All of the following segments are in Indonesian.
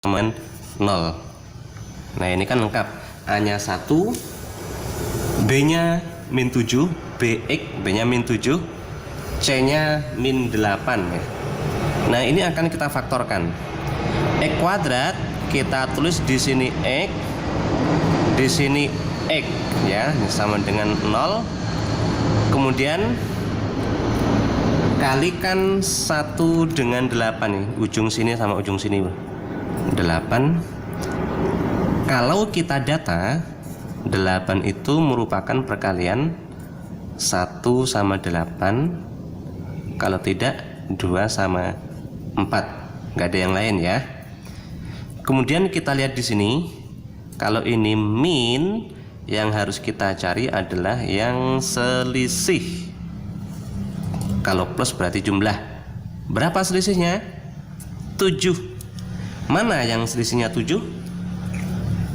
sama 0. Nah ini kan lengkap, A nya 1, B nya min 7, BX, B nya min 7, C nya min 8 ya. Nah ini akan kita faktorkan. X kuadrat kita tulis di sini X, di sini X ya, ini sama dengan 0. Kemudian kalikan 1 dengan 8 nih, ujung sini sama ujung sini 8. Kalau kita data 8 itu merupakan perkalian 1 sama 8, kalau tidak 2 sama 4, nggak ada yang lain ya. Kemudian kita lihat di sini, kalau ini min, yang harus kita cari adalah yang selisih. Kalau plus berarti jumlah. Berapa selisihnya? 7. Mana yang selisihnya 7?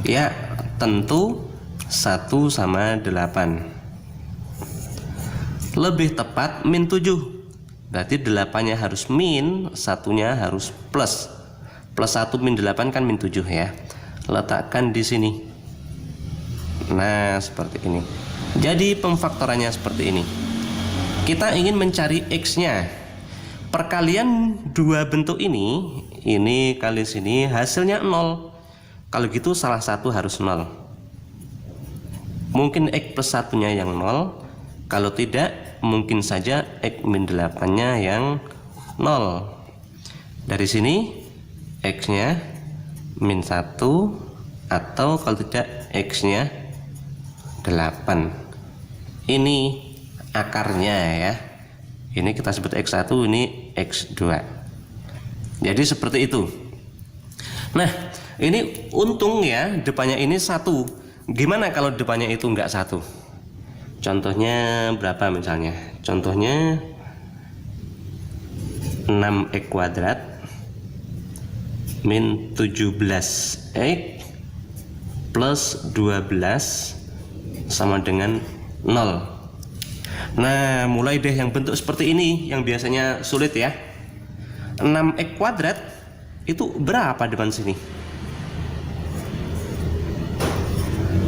Ya, tentu 1 sama 8. Lebih tepat min 7. Berarti 8-nya harus min, 1-nya harus plus. Plus 1 min 8 kan min 7 ya. Letakkan di sini. Nah, seperti ini. Jadi pemfaktorannya seperti ini. Kita ingin mencari X-nya. Perkalian dua bentuk ini kali sini, hasilnya 0. Kalau gitu salah satu harus 0. Mungkin X plus 1-nya yang 0. Kalau tidak, mungkin saja X min 8-nya yang 0. Dari sini X-nya min 1, atau kalau tidak X-nya 8. Ini akarnya ya. Ini kita sebut X1, ini X2. Jadi seperti itu. Nah, ini untung ya, depannya ini 1. Gimana kalau depannya itu enggak 1? Contohnya berapa misalnya? Contohnya 6x kuadrat min 17x plus 12 sama dengan 0. Nah, mulai deh yang bentuk seperti ini yang biasanya sulit ya. 6x kuadrat itu berapa depan sini?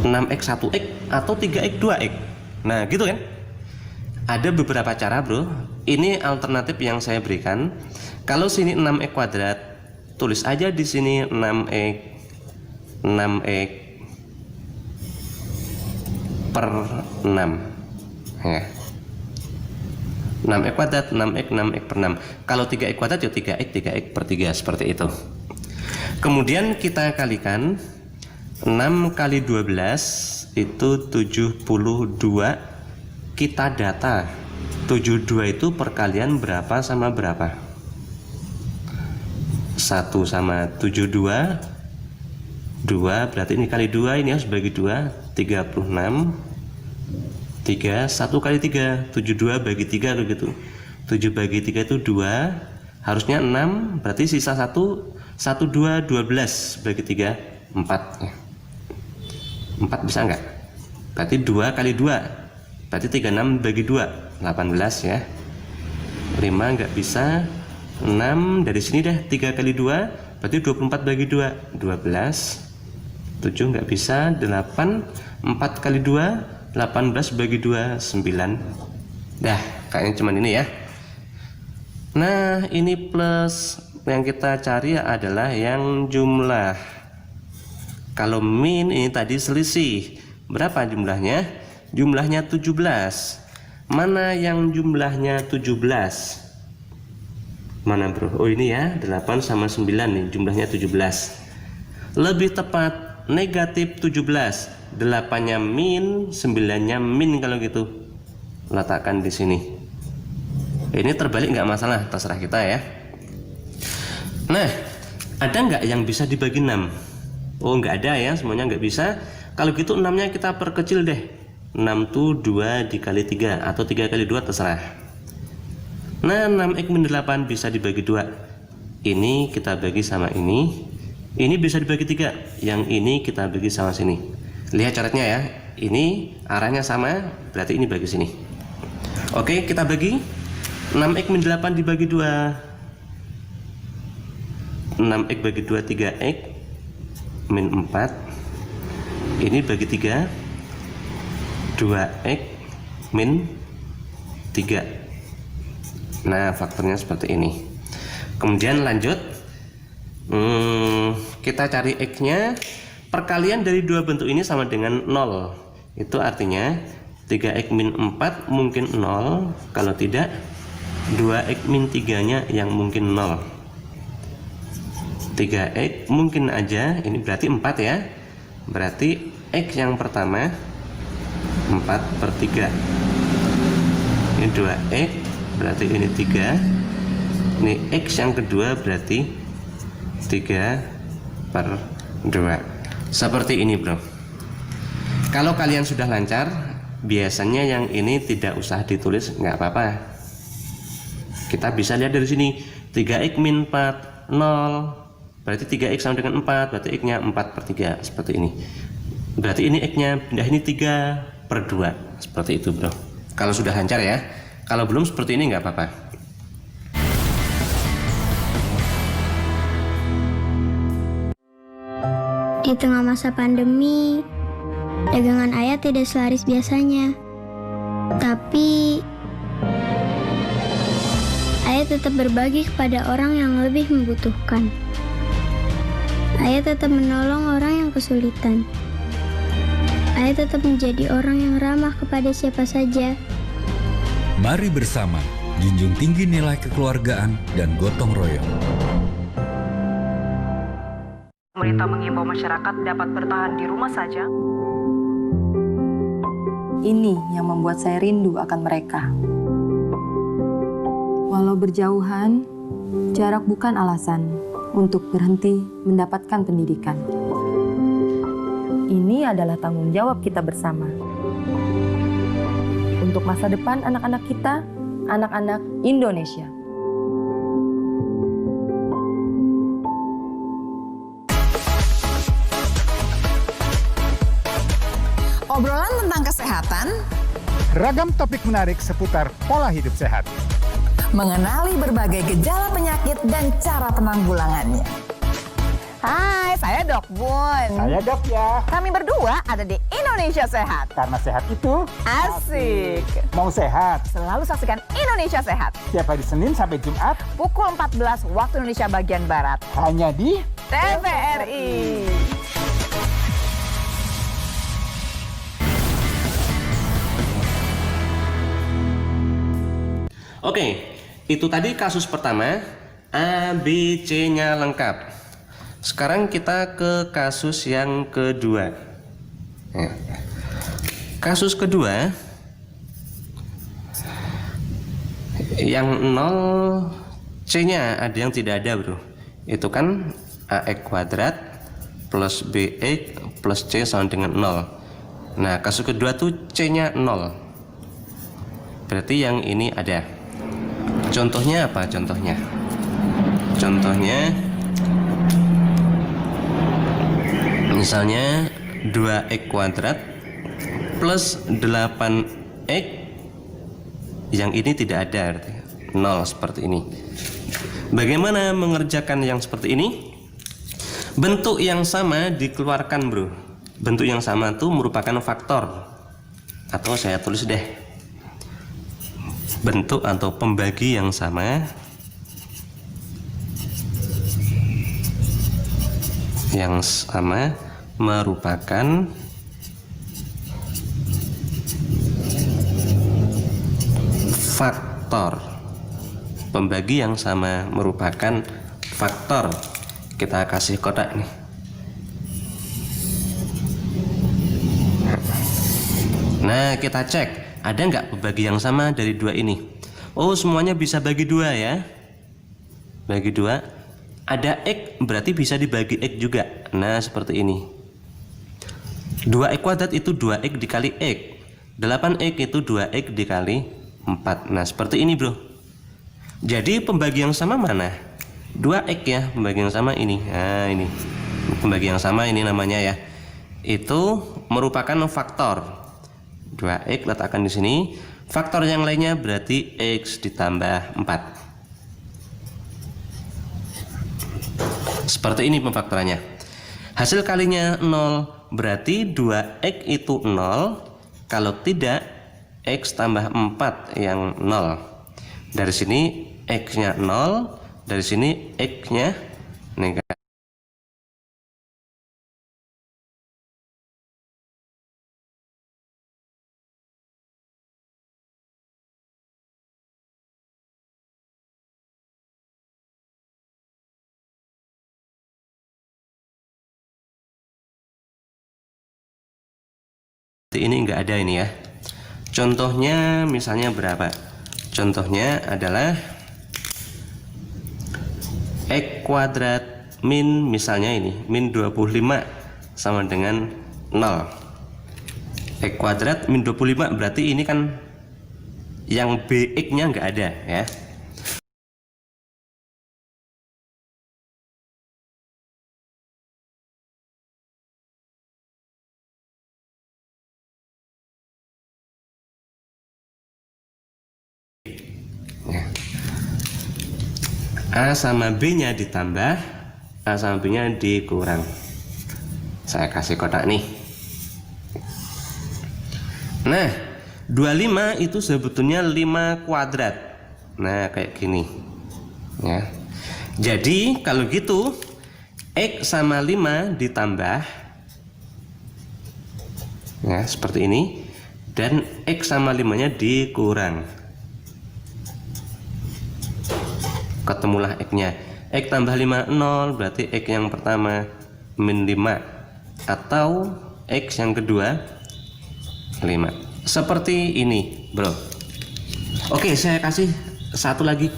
6x 1x atau 3x 2x. Nah gitu kan. Ada beberapa cara bro. Ini alternatif yang saya berikan. Kalau sini 6x kuadrat, tulis aja di sini 6x per 6 ya. 6x kuadrat, 6x per 6. Kalau 3x kuadrat ya 3x per 3, seperti itu. Kemudian kita kalikan 6 kali 12 itu 72. Kita data 72 itu perkalian berapa sama berapa? 1 sama 72, 2 berarti ini kali 2, ini harus bagi 2, 36. 3, 1 kali 3, 72 bagi 3 begitu. 7 bagi 3 itu 2, harusnya 6, berarti sisa 1, 1, 2, 12 bagi 3, 4 ya. 4 bisa enggak? Berarti 2 kali 2, berarti 36 bagi 2, 18 ya. 5 enggak bisa, 6 dari sini dah, 3 kali 2, berarti 24 bagi 2, 12. 7 enggak bisa, 8, 4 kali 2, 18 bagi 2, 9. Dah, kayaknya cuman ini ya. Nah, ini plus. Yang kita cari adalah yang jumlah. Kalau min ini tadi selisih. Berapa jumlahnya? Jumlahnya 17. Mana yang jumlahnya 17? Mana bro? Oh ini ya, 8 sama 9 nih, jumlahnya 17. Lebih tepat negatif 17. 8-nya min, 9-nya min kalau gitu. Letakkan di sini. Ini terbalik nggak masalah, terserah kita ya. Nah, ada nggak yang bisa dibagi 6? Oh nggak ada ya, semuanya nggak bisa. Kalau gitu 6-nya kita perkecil deh. 6 tuh 2 dikali 3 atau 3 kali 2 terserah. Nah, 6x min 8 bisa dibagi 2. Ini kita bagi sama ini. Ini bisa dibagi 3. Yang ini kita bagi sama sini. Lihat coretnya ya. Ini arahnya sama, berarti ini bagi sini. Oke, kita bagi 6x min 8 dibagi 2. 6x bagi 2 3x min 4. Ini bagi 3 2x min 3. Nah, faktornya seperti ini. Kemudian lanjut, kita cari x-nya. Perkalian dari dua bentuk ini sama dengan 0. Itu artinya 3x min 4 mungkin 0, kalau tidak 2x min 3 nya yang mungkin 0. 3x mungkin aja, ini berarti 4 ya, berarti x yang pertama 4/3. Ini 2x, berarti ini 3. Ini x yang kedua berarti 3/2. Seperti ini bro. Kalau kalian sudah lancar, biasanya yang ini tidak usah ditulis, nggak apa-apa. Kita bisa lihat dari sini, 3x min 4 0, berarti 3x sama dengan 4, berarti x nya 4/3, seperti ini. Berarti ini x nya pindah ini 3/2, seperti itu bro. Kalau sudah lancar ya. Kalau belum seperti ini nggak apa-apa. Di tengah masa pandemi, dagangan ayah tidak selaris biasanya. Tapi, ayah tetap berbagi kepada orang yang lebih membutuhkan. Ayah tetap menolong orang yang kesulitan. Ayah tetap menjadi orang yang ramah kepada siapa saja. Mari bersama junjung tinggi nilai kekeluargaan dan gotong royong. Pemerintah mengimbau masyarakat dapat bertahan di rumah saja. Ini yang membuat saya rindu akan mereka. Walau berjauhan, jarak bukan alasan untuk berhenti mendapatkan pendidikan. Ini adalah tanggung jawab kita bersama. Untuk masa depan anak-anak kita, anak-anak Indonesia. Obrolan tentang kesehatan, ragam topik menarik seputar pola hidup sehat, mengenali berbagai gejala penyakit dan cara penanggulangannya. Hai, saya Dok Bun. saya Dok ya. Kami berdua ada di Indonesia Sehat. Karena sehat itu Asik. mau sehat. Selalu saksikan Indonesia Sehat. Tiap hari Senin sampai Jumat, Pukul 14 waktu Indonesia bagian Barat. hanya di TVRI. Oke, itu tadi kasus pertama, A, B, C-nya lengkap. Sekarang kita ke kasus yang kedua. Nah, kasus kedua, yang 0 C-nya ada yang tidak ada bro. Itu kan AX kuadrat plus BX plus C sama dengan 0. Nah, kasus kedua tuh C-nya 0. Berarti yang ini ada. Contohnya apa? Contohnya misalnya 2x kuadrat plus 8x, yang ini tidak ada, 0 seperti ini. Bagaimana mengerjakan yang seperti ini? Bentuk yang sama dikeluarkan bro. Bentuk yang sama itu merupakan faktor, atau saya tulis deh, bentuk atau pembagi yang sama merupakan faktor. Pembagi yang sama merupakan faktor. Kita kasih kotak nih. Nah, kita cek ada nggak pembagi yang sama dari dua ini. Oh, semuanya bisa bagi dua ya. Bagi dua. Ada X berarti bisa dibagi X juga. Nah, seperti ini. 2x kuadrat itu 2x dikali X. 8x itu 2x dikali 4. Nah, seperti ini bro. Jadi pembagi yang sama mana? 2x ya, pembagi yang sama ini. Nah, ini pembagi yang sama ini namanya ya. Itu merupakan faktor. 2x letakkan di sini. Faktor yang lainnya berarti x ditambah 4. Seperti ini pemfaktorannya. Hasil kalinya 0, berarti 2x itu 0. Kalau tidak, x tambah 4 yang 0. Dari sini x-nya 0, dari sini x-nya negatif. Ini enggak ada ini ya. Contohnya misalnya berapa? Contohnya adalah x kuadrat min, misalnya ini min 25 sama dengan 0. X kuadrat min 25 berarti ini kan yang bx nya enggak ada ya. A sama B nya ditambah, A sama B nya dikurang. Saya kasih kotak nih. Nah, 25 itu sebetulnya 5 kuadrat. Nah, kayak gini ya. Jadi kalau gitu X sama 5 ditambah ya, seperti ini. Dan X sama 5 nya dikurang, ketemulah x-nya. X tambah 5 0, berarti x yang pertama min 5, atau x yang kedua 5. Seperti ini bro. Oke, saya kasih satu lagi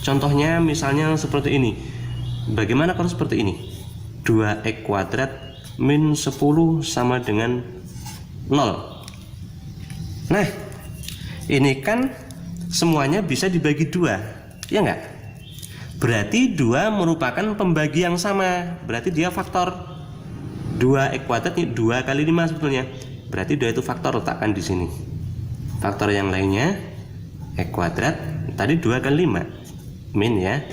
contohnya, misalnya seperti ini. Bagaimana kalau seperti ini? 2x kuadrat min 10 sama dengan 0. Nah, ini kan semuanya bisa dibagi 2, ya enggak? Berarti 2 merupakan pembagi yang sama. Berarti dia faktor 2x kuadrat ini 2 kali 5 sebetulnya. Berarti 2 itu faktor, letakkan di sini. Faktor yang lainnya x kuadrat tadi 2 kali 5 min ya.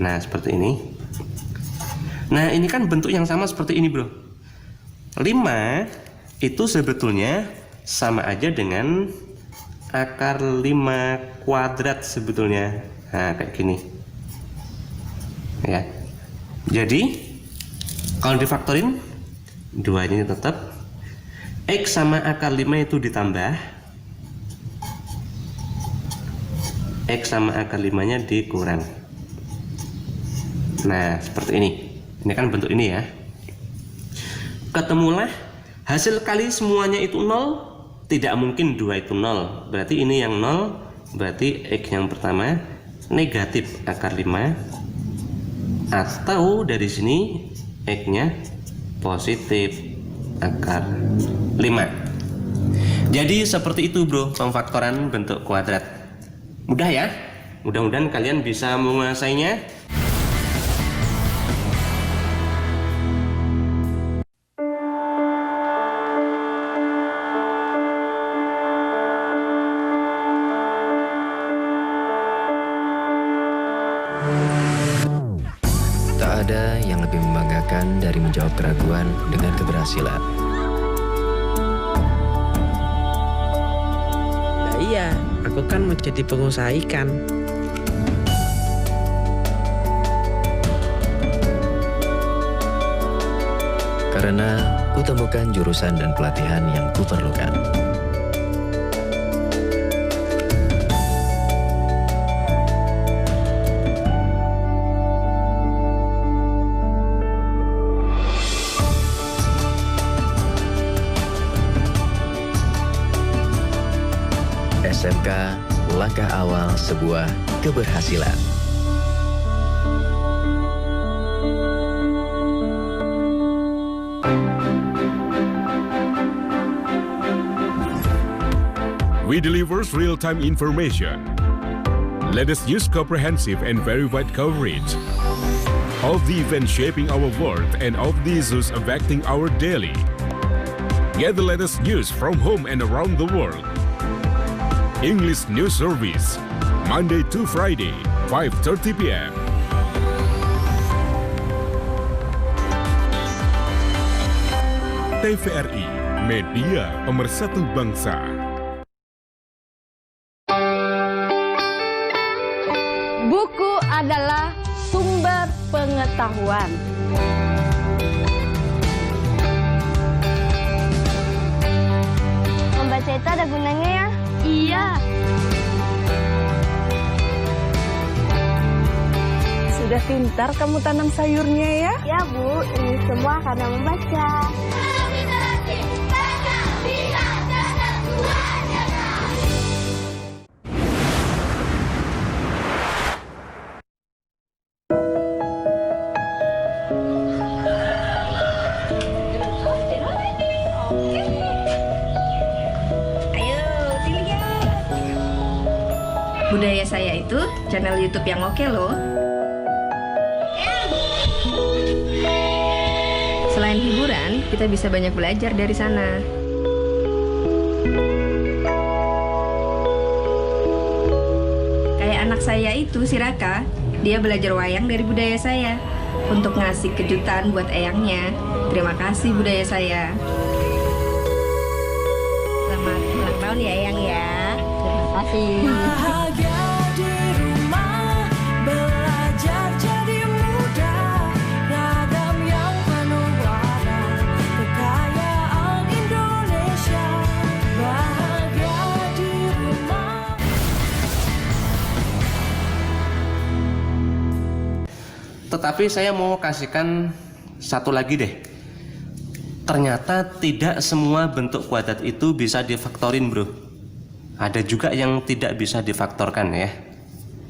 Nah, seperti ini. Nah, ini kan bentuk yang sama seperti ini, bro. 5 itu sebetulnya sama aja dengan akar 5 kuadrat sebetulnya. Nah, kayak gini ya. Jadi kalau difaktorin 2 ini tetap, x sama akar 5 itu ditambah, x sama akar 5 nya dikurang. Nah, seperti ini. Ini kan bentuk ini ya. Ketemulah hasil kali semuanya itu 0. Tidak mungkin 2 itu 0. Berarti ini yang 0. Berarti x yang pertama negatif akar 5, atau dari sini x nya positif akar 5. Jadi seperti itu bro, pemfaktoran bentuk kuadrat. Mudah ya? Mudah-mudahan kalian bisa menguasainya. Tak ada yang lebih membanggakan dari menjawab keraguan dengan keberhasilan. Nah iya, aku kan mau jadi pengusaha ikan. Karena kutemukan jurusan dan pelatihan yang kuperlukan. SMK, langkah awal sebuah keberhasilan. We delivers real-time information. Let us use comprehensive and verified coverage of the events shaping our world and of the issues affecting our daily. Get the latest news from home and around the world. English News Service, Monday to Friday, 5:30 p.m. TVRI, media pemersatu bangsa. Buku adalah sumber pengetahuan. Membaca itu ada gunanya ya? Iya. Sudah pintar kamu tanam sayurnya ya? Ya Bu, ini semua karena membaca. Budaya Saya itu channel YouTube yang oke loh. Selain hiburan, kita bisa banyak belajar dari sana. Kayak anak saya itu, si Raka, dia belajar wayang dari Budaya Saya untuk ngasih kejutan buat eyangnya. Terima kasih Budaya Saya. Selamat ulang tahun ya Eyang ya. Terima kasih. Tetapi saya mau kasihkan satu lagi deh. Ternyata tidak semua bentuk kuadrat itu bisa difaktorin, bro. Ada juga yang tidak bisa difaktorkan ya.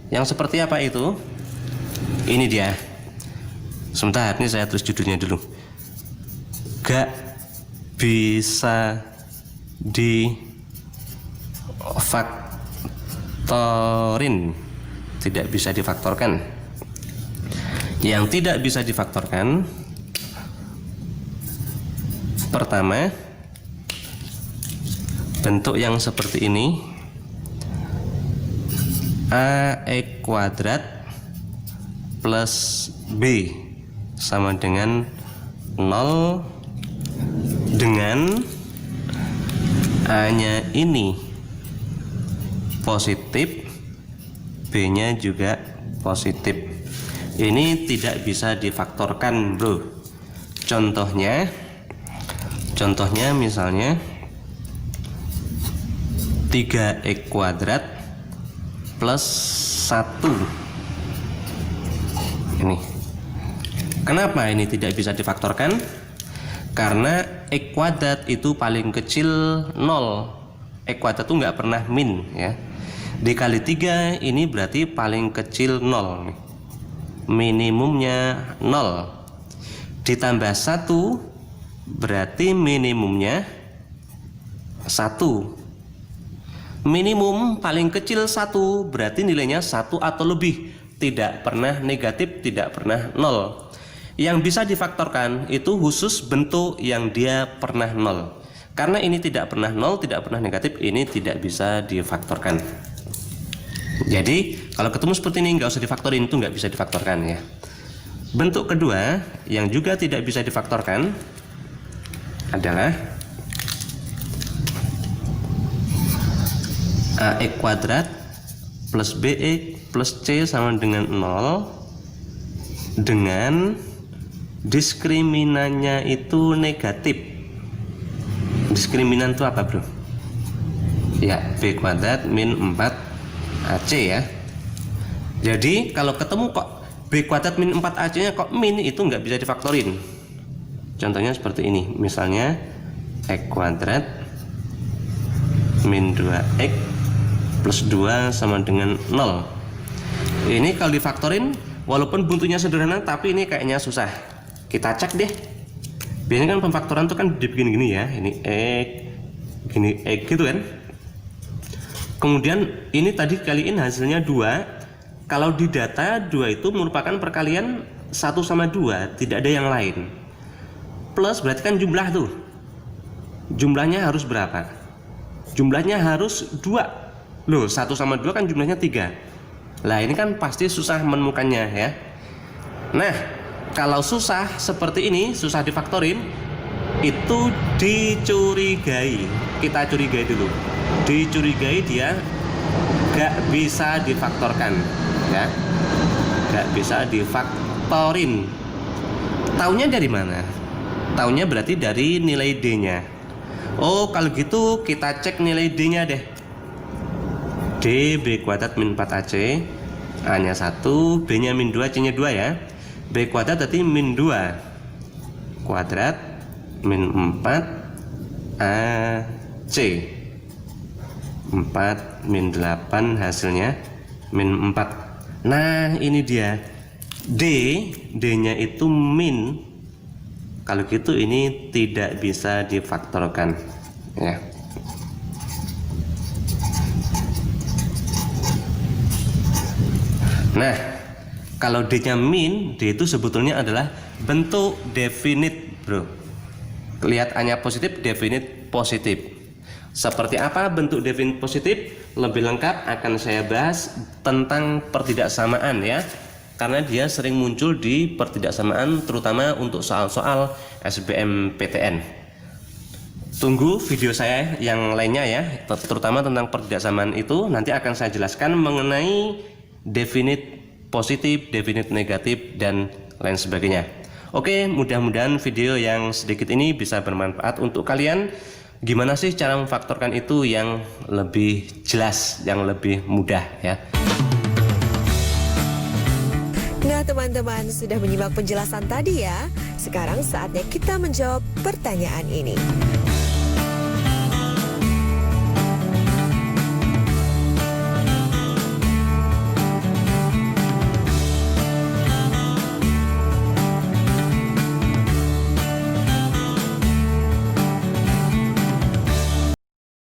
Yang seperti apa itu? Ini dia. Sebentar, ini saya tulis judulnya dulu. Gak bisa difaktorin. Tidak bisa difaktorkan. Yang tidak bisa difaktorkan, pertama, bentuk yang seperti ini, AX kuadrat plus B sama dengan 0 dengan A-nya ini positif, B-nya juga positif. Ini tidak bisa difaktorkan, bro. Contohnya misalnya 3x kuadrat plus 1. Ini. Kenapa ini tidak bisa difaktorkan? Karena x kuadrat itu paling kecil 0. X kuadrat itu nggak pernah min ya. Dikali 3 ini berarti paling kecil 0 nih. Minimumnya 0 ditambah 1 berarti minimumnya 1. Minimum paling kecil 1 berarti nilainya 1 atau lebih, tidak pernah negatif, tidak pernah 0. Yang bisa difaktorkan itu khusus bentuk yang dia pernah 0. Karena ini tidak pernah 0, tidak pernah negatif, ini tidak bisa difaktorkan. Jadi kalau ketemu seperti ini nggak usah difaktorin, itu nggak bisa difaktorkan ya. Bentuk kedua yang juga tidak bisa difaktorkan adalah AX kuadrat plus BX plus C sama dengan 0 dengan diskriminannya itu negatif. Diskriminan itu apa, bro? Ya, B kuadrat min 4 AC ya. Jadi kalau ketemu kok B kuadrat min 4 AC nya kok min, itu nggak bisa difaktorin. Contohnya seperti ini, misalnya X kuadrat min 2X plus 2 sama dengan 0. Ini kalau difaktorin walaupun bentuknya sederhana, tapi ini kayaknya susah. Kita cek deh. Biasanya kan pemfaktoran itu kan begini-gini ya. Ini X, gini X gitu kan. Kemudian ini tadi kaliin hasilnya 2. Kalau di data 2 itu merupakan perkalian 1 sama 2, tidak ada yang lain. Plus berarti kan jumlah tuh. Jumlahnya harus berapa? Jumlahnya harus 2. Loh, 1 sama 2 kan jumlahnya 3. Lah ini kan pasti susah menemukannya ya. Nah, kalau susah seperti ini, susah difaktorin, itu dicurigai, kita curigai dulu, dicurigai dia gak bisa difaktorkan, ya, gak bisa difaktorin. Taunya dari mana? Taunya berarti dari nilai D-nya. Oh, kalau gitu kita cek nilai D-nya deh. D B kuadrat min 4AC, A-nya 1, B-nya min 2, C-nya 2 ya. B kuadrat berarti min 2 kuadrat min 4 AC, 4 min 8 hasilnya min 4. Nah ini dia D-nya itu min. Kalau gitu ini tidak bisa difaktorkan, ya. Nah, kalau D-nya min, D itu sebetulnya adalah bentuk definite, bro. Lihat A-nya positif, definite positif. Seperti apa bentuk definite positif? Lebih lengkap akan saya bahas tentang pertidaksamaan, ya. Karena dia sering muncul di pertidaksamaan, terutama untuk soal-soal SBMPTN. Tunggu video saya yang lainnya ya, terutama tentang pertidaksamaan itu. Nanti akan saya jelaskan mengenai definite positif, definite negatif, dan lain sebagainya. Oke, mudah-mudahan video yang sedikit ini bisa bermanfaat untuk kalian. Gimana sih cara memfaktorkan itu yang lebih jelas, yang lebih mudah ya. Nah teman-teman, sudah menyimak penjelasan tadi ya. Sekarang saatnya kita menjawab pertanyaan ini.